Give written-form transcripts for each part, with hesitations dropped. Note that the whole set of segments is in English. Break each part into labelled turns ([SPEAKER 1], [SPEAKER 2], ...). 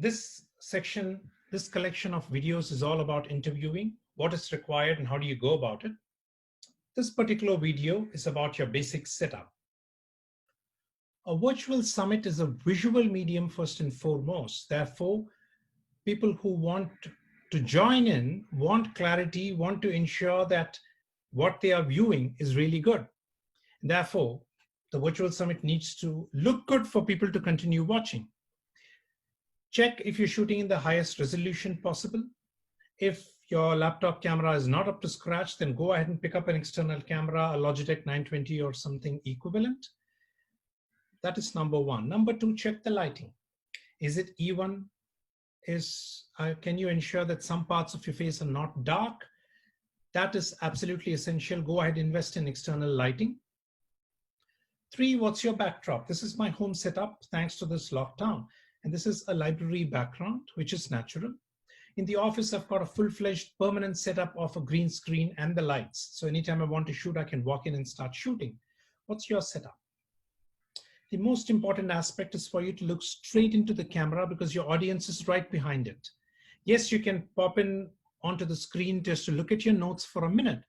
[SPEAKER 1] This section, this collection of videos is all about interviewing, what is required and how do you go about it. This particular video is about your basic setup. A virtual summit is a visual medium first and foremost. Therefore, people who want to join in, want clarity, want to ensure that what they are viewing is really good. Therefore, the virtual summit needs to look good for people to continue watching. Check if you're shooting in the highest resolution possible. If your laptop camera is not up to scratch, then go ahead and pick up an external camera, a Logitech 920 or something equivalent. That is number one. Number two, check the lighting. Is it even? Can you ensure that some parts of your face are not dark? That is absolutely essential. Go ahead and invest in external lighting. Three, what's your backdrop? This is my home setup thanks to this lockdown. And this is a library background, which is natural. In the office, I've got a full-fledged permanent setup of a green screen and the lights. So anytime I want to shoot, I can walk in and start shooting. What's your setup? The most important aspect is for you to look straight into the camera because your audience is right behind it. Yes, you can pop in onto the screen just to look at your notes for a minute,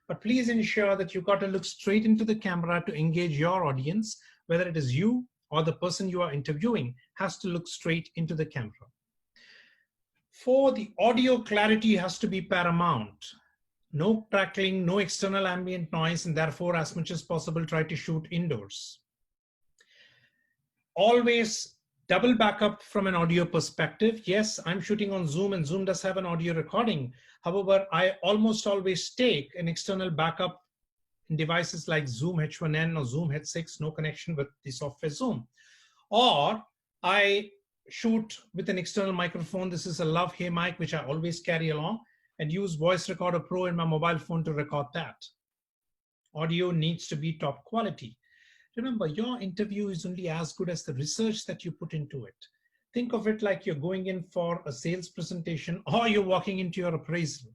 [SPEAKER 1] but please ensure that you've got to look straight into the camera to engage your audience, whether it is you or the person you are interviewing has to look straight into the camera. For the audio, clarity has to be paramount. No crackling, no external ambient noise, and therefore, as much as possible, try to shoot indoors. Always double backup from an audio perspective. Yes, I'm shooting on Zoom and Zoom does have an audio recording. However, I almost always take an external backup in devices like Zoom H1N or Zoom H6, no connection with the software Zoom. Or I shoot with an external microphone. This is a LoveHeyMic, which I always carry along, and use Voice Recorder Pro in my mobile phone to record that. Audio needs to be top quality. Remember, your interview is only as good as the research that you put into it. Think of it like you're going in for a sales presentation or you're walking into your appraisal.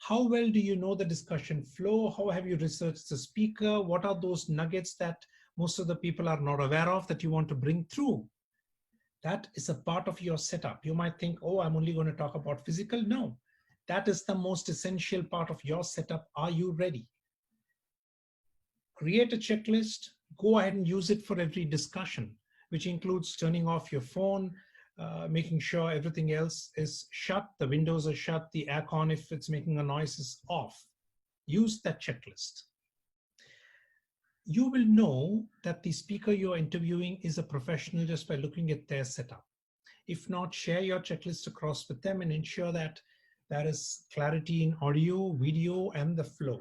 [SPEAKER 1] How well do you know the discussion flow? How have you researched the speaker? What are those nuggets that most of the people are not aware of that you want to bring through? That is a part of your setup. You might think, oh, I'm only going to talk about physical. No, that is the most essential part of your setup. Are you ready? Create a checklist, go ahead and use it for every discussion, which includes turning off your phone, making sure everything else is shut, the windows are shut, the aircon, if it's making a noise, is off. Use that checklist. You will know that the speaker you're interviewing is a professional just by looking at their setup. If not, share your checklist across with them and ensure that there is clarity in audio, video, and the flow.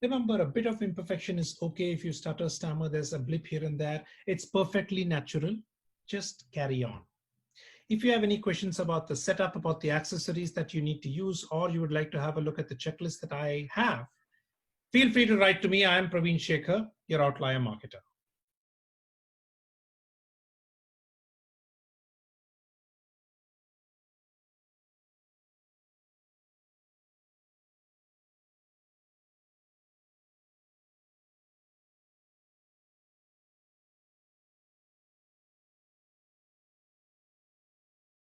[SPEAKER 1] Remember, a bit of imperfection is okay. If you stutter, stammer, there's a blip here and there. It's perfectly natural. Just carry on. If you have any questions about the setup, about the accessories that you need to use, or you would like to have a look at the checklist that I have, feel free to write to me. I am Praveen Shekhar, your outlier marketer.